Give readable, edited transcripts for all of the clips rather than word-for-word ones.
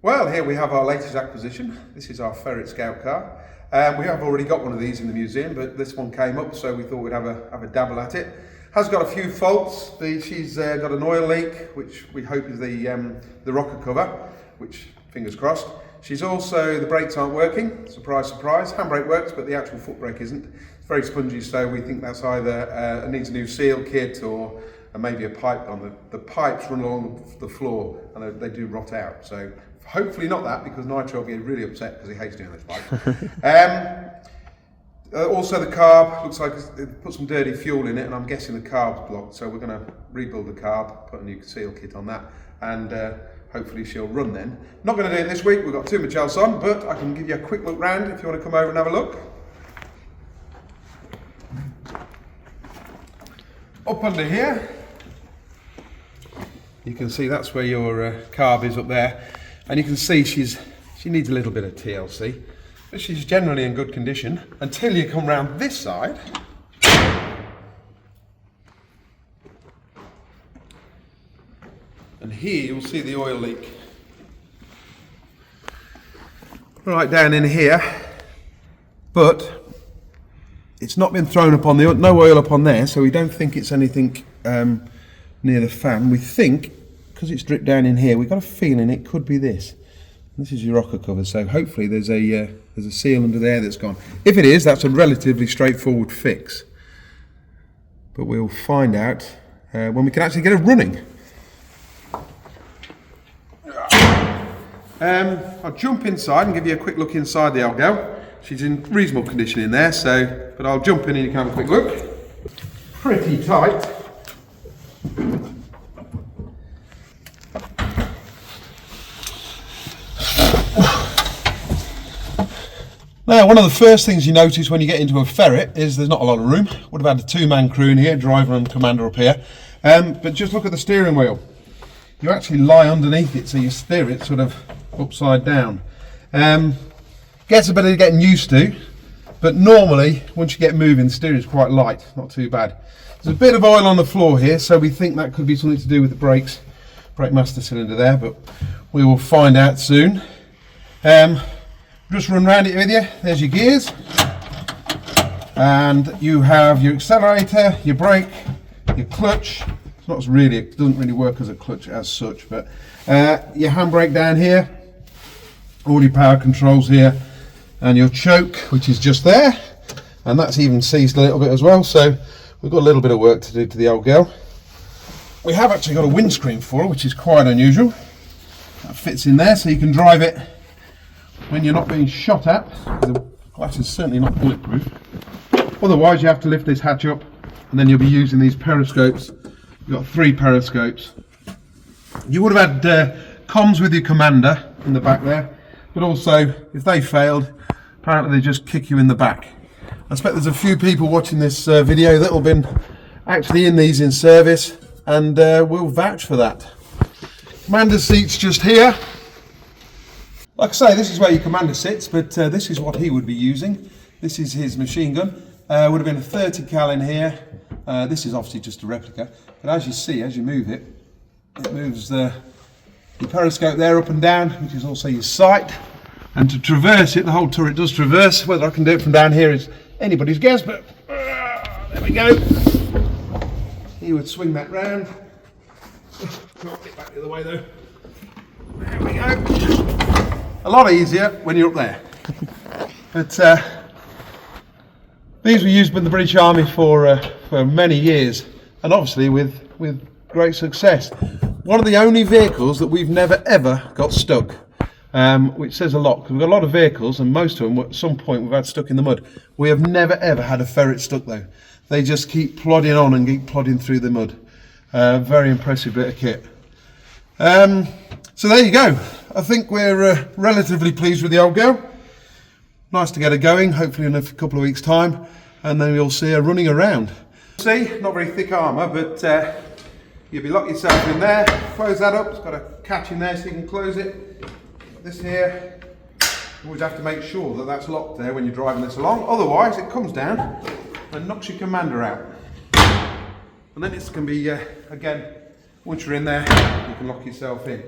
Well, here we have our latest acquisition. This is our Ferret Scout Car. We have already got one of these in the museum, but this one came up, so we thought we'd have a dabble at it. Has got a few faults. She's got an oil leak, which we hope is the rocker cover, which fingers crossed. She's also, the brakes aren't working. Surprise, surprise. Handbrake works, but the actual foot brake isn't. It's very spongy, so we think that's either needs a new seal kit or maybe a pipe on the pipes run along the floor and they do rot out. So hopefully not that, because Nitro will be really upset because he hates doing this pipe. Also the carb looks like it put some dirty fuel in it, and I'm guessing the carb's blocked, so we're going to rebuild the carb, put a new seal kit on that, and hopefully she'll run then. Not going to do it this week, we've got too much else on, but I can give you a quick look round if you want to come over and have a look. Up under here, you can see that's where your carb is up there, and you can see she needs a little bit of TLC, but she's generally in good condition until you come round this side. And here you'll see the oil leak. Right down in here, but it's not been thrown up on no oil up on there, so we don't think it's anything near the fan. We think, because it's dripped down in here, we've got a feeling it could be this. This is your rocker cover, so hopefully there's a seal under there that's gone. If it is, that's a relatively straightforward fix. But we'll find out when we can actually get it running. I'll jump inside and give you a quick look inside the old girl. She's in reasonable condition in there, but I'll jump in and you can have a quick look. Pretty tight. Now, one of the first things you notice when you get into a Ferret is there's not a lot of room. Would have had a two-man crew in here, driver and commander up here. But just look at the steering wheel. You actually lie underneath it, so you steer it sort of upside down. Gets a bit of getting used to, but normally once you get moving, the steering is quite light, not too bad. There's a bit of oil on the floor here, so we think that could be something to do with the brakes, brake master cylinder there, but we will find out soon. Just run round it with you. There's your gears, and you have your accelerator, your brake, your clutch. It's not really, it doesn't really work as a clutch as such, but your handbrake down here, all your power controls here, and your choke, which is just there, and that's even seized a little bit as well, so we've got a little bit of work to do to the old girl. We have actually got a windscreen for her, which is quite unusual. That fits in there, so you can drive it when you're not being shot at. The glass is certainly not bulletproof. Otherwise you have to lift this hatch up, and then you'll be using these periscopes. You've got 3 periscopes. You would have had comms with your commander in the back there, but also if they failed, apparently they just kick you in the back. I expect there's a few people watching this video that have been actually in these in service, and will vouch for that. Commander seat's just here. Like I say, this is where your commander sits, but this is what he would be using. This is his machine gun. Would have been a 30 cal in here. This is obviously just a replica, but as you see, as you move it, it moves the periscope there up and down, which is also your sight. And to traverse it, the whole turret does traverse. Whether I can do it from down here is anybody's guess, but there we go. He would swing that round. Can't get back the other way though. There we go. A lot easier when you're up there. But these were used by the British Army for many years, and obviously with great success. One of the only vehicles that we've never ever got stuck, which says a lot, because we've got a lot of vehicles and most of them at some point we've had stuck in the mud. We have never ever had a Ferret stuck though. They just keep plodding on and keep plodding through the mud. Very impressive bit of kit. So there you go. I think we're relatively pleased with the old girl. Nice to get her going, hopefully in a couple of weeks time, and then you'll see her running around. See, not very thick armour, but you'll be lock yourself in there, close that up. It's got a catch in there so you can close it. This here, you always have to make sure that that's locked there when you're driving this along, otherwise it comes down and knocks your commander out. And then it can be, again, once you're in there, you can lock yourself in.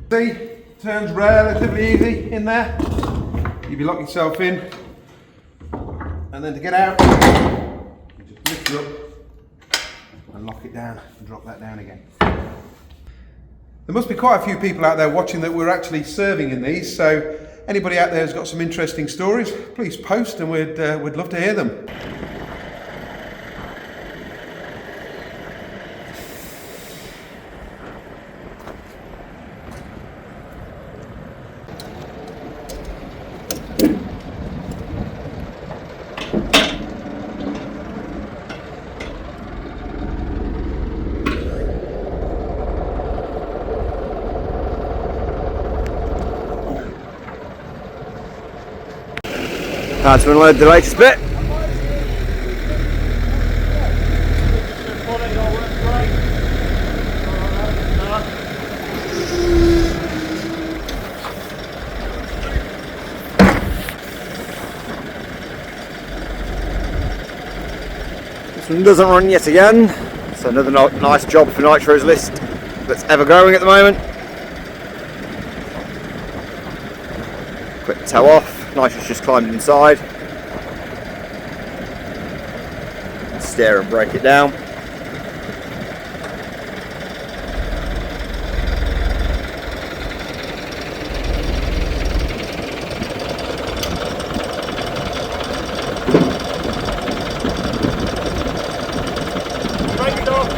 See, turns relatively easy in there. You lock yourself in, and then to get out, you just lift it up and lock it down and drop that down again. There must be quite a few people out there watching that we're actually serving in these, so anybody out there who's got some interesting stories, please post and we'd love to hear them. Time to unload the latest bit. This one doesn't run yet again, so another nice job for Nitro's list that's ever growing at the moment. Quick toe off. Nitro's just climbed inside. Steer and break it down. Break it off.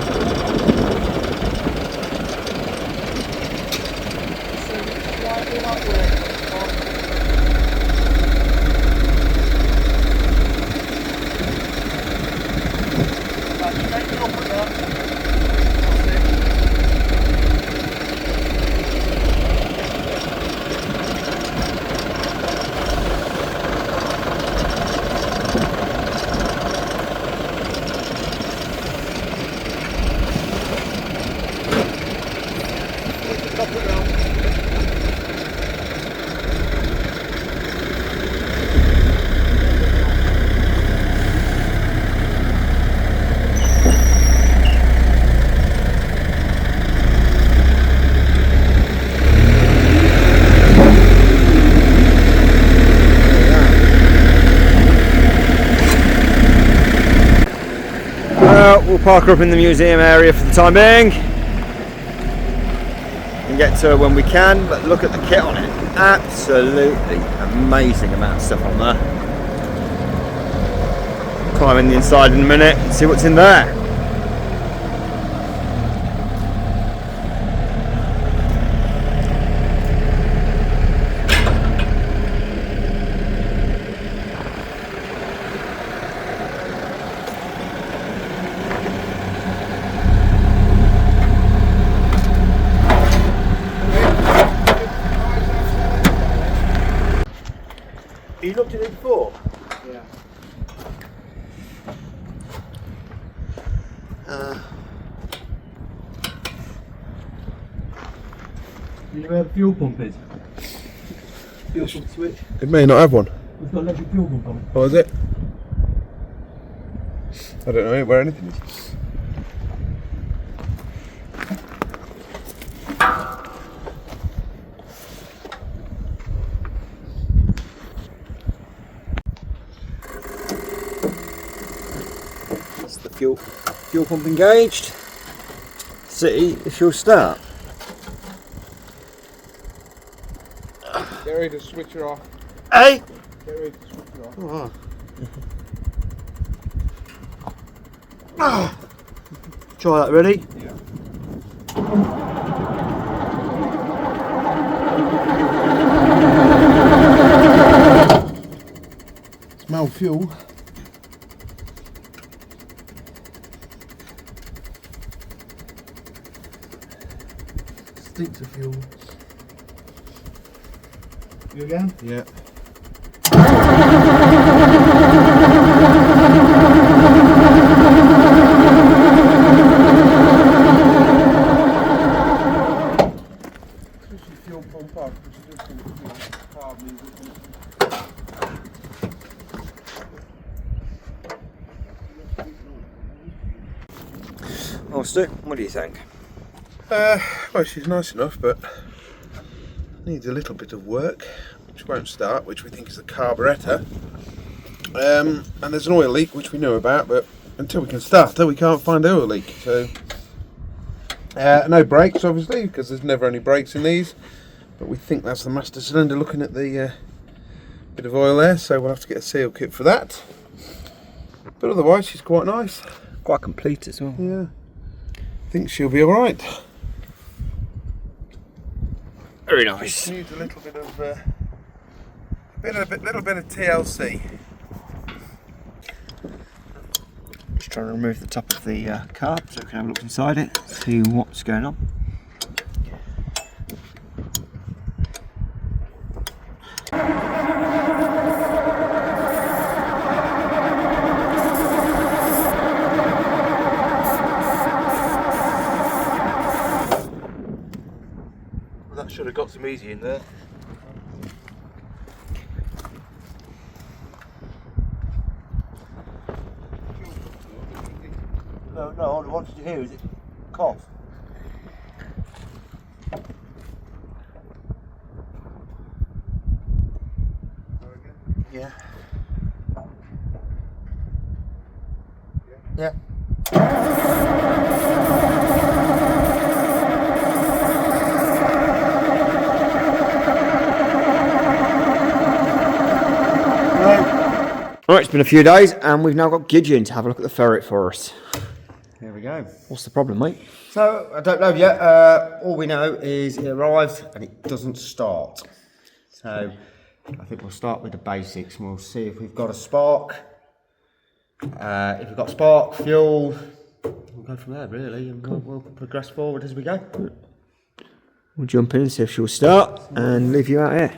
We'll park her up in the museum area for the time being and get to her when we can, but look at the kit on it. Absolutely amazing amount of stuff on there. Climb in the inside in a minute and see what's in there. You looked at it before? Yeah. You know where the fuel pump is? Fuel pump switch. It may not have one. We've got electric fuel pump on it. Oh, is it? I don't know where anything is. Fuel pump engaged. See if she'll start. Get ready to switch her off. Hey! Get ready to switch her off. Oh. Try that, ready? Yeah. Smell fuel. Stinks of fuel. You again? Yeah. Fuel pump off, which is just going to carb means Oh, Stu, what do you think? well, she's nice enough, but I needs a little bit of work, which won't start, which we think is the carburettor. And there's an oil leak, which we know about, but until we can start it, we can't find the oil leak. So no brakes, obviously, because there's never any brakes in these. But we think that's the master cylinder, looking at the bit of oil there, so we'll have to get a seal kit for that. But otherwise, she's quite nice. Quite complete as well. Yeah, I think she'll be alright. Very nice. Just needs a little bit of little bit of TLC. Just trying to remove the top of the car so we can have a look inside it, see what's going on. That should have got some easy in there. No, all I wanted to hear is it cough. Yeah. Yeah. Right, it's been a few days and we've now got Gideon to have a look at the Ferret for us. Here we go. What's the problem, mate? So, I don't know yet. All we know is it arrived and it doesn't start. So, I think we'll start with the basics and we'll see if we've got a spark. If we've got spark, fuel, we'll go from there really, and we'll progress forward as we go. We'll jump in and see if she'll start and leave you out here.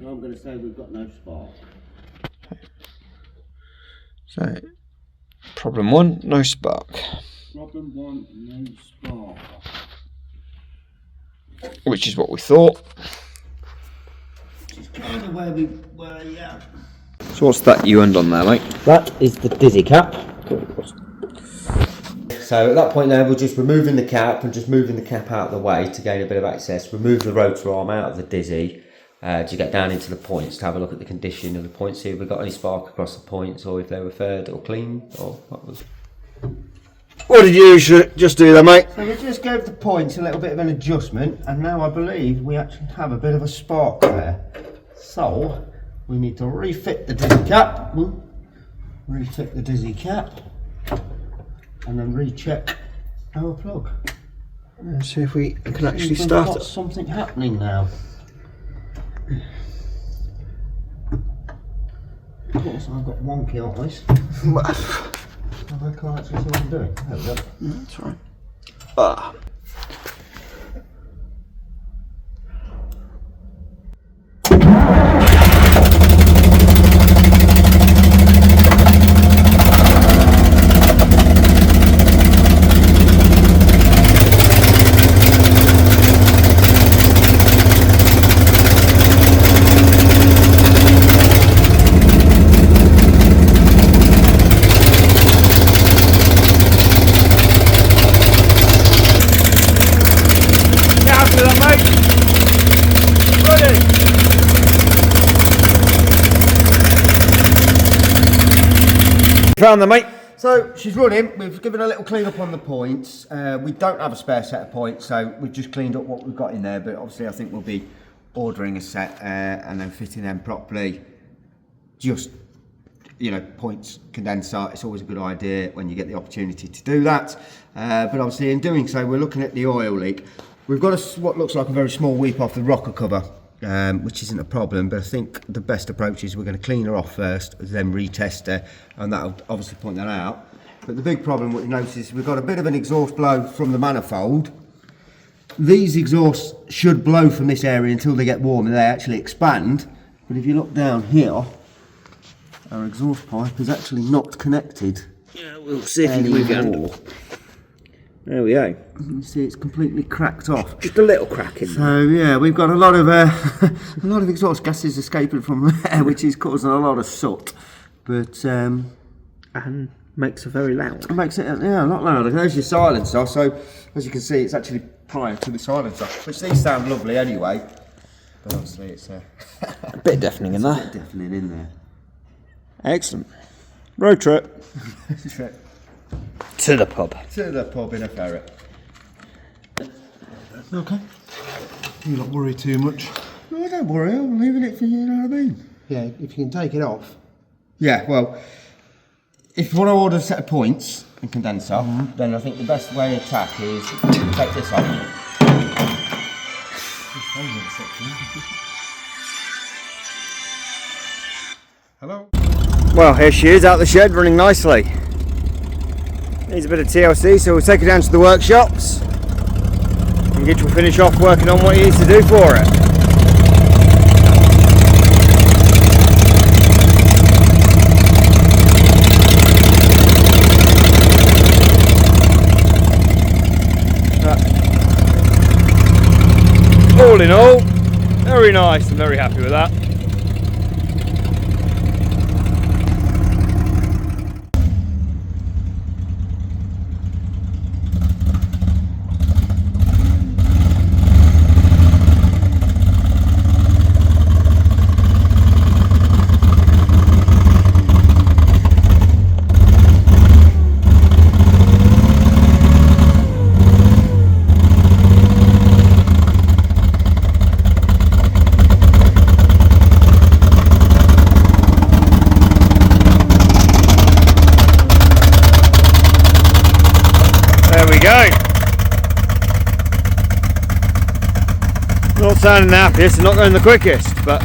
I'm going to say we've got no spark. So, problem one, no spark. Problem one, no spark. Which is what we thought. It's kind of where we were, yeah. So what's that you end on there, mate? That is the dizzy cap. So at that point there, we're just removing the cap and just moving the cap out of the way to gain a bit of access. Remove the rotor arm out of the dizzy to get down into the points, to have a look at the condition of the points, see if we've got any spark across the points or if they were furred or clean or what was. What did you just do there, mate? So we just gave the points a little bit of an adjustment, and now I believe we actually have a bit of a spark there. So we need to refit the dizzy cap, refit the dizzy cap, and then recheck our plug. Let's see if we can actually We've start got it. something happening now. Of course, I've got wonky eyes. I can't actually see what I'm doing. There we go. That's right. Ah. Found them, mate. So she's running. We've given a little clean up on the points. We don't have a spare set of points, so we've just cleaned up what we've got in there. But obviously, I think we'll be ordering a set and then fitting them properly. Just, you know, points condenser. It's always a good idea when you get the opportunity to do that. But obviously, in doing so, we're looking at the oil leak. We've got what looks like a very small weep off the rocker cover. Which isn't a problem, but I think the best approach is we're going to clean her off first, then retest her, and that'll obviously point that out. But the big problem what you notice is we've got a bit of an exhaust blow from the manifold. These exhausts should blow from this area until they get warm and they actually expand. But if you look down here, our exhaust pipe is actually not connected. Yeah, we'll see if you can move it. There we go. You see it's completely cracked off. Just a little crack in there. So yeah, we've got a lot of a lot of exhaust gases escaping from there, which is causing a lot of soot. But And makes it very loud. it makes it a lot louder. There's your silencer. So as you can see, it's actually prior to the silencer, which these sound lovely anyway. But obviously it's A bit deafening in a there. bit deafening in there. Excellent. Road trip. To the pub. To the pub in a Ferret. Okay. You not worry too much. No, don't worry. I'm leaving it for you. You know what I mean? Yeah, if you can take it off. Yeah. Well, if you want to order a set of points and condenser, then I think the best way to attack is to take this off. Hello. Well, here she is out the shed, running nicely. Needs a bit of TLC, so we'll take her down to the workshops and Gitch will finish off working on what he needs to do for it. All in all, very nice. I'm very happy with that. There we go. Not sounding the happiest and not going the quickest, but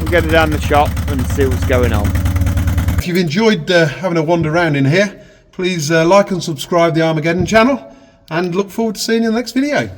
we'll get it down the shop and see what's going on. If you've enjoyed having a wander around in here, please like and subscribe the Armourgeddon channel, and look forward to seeing you in the next video.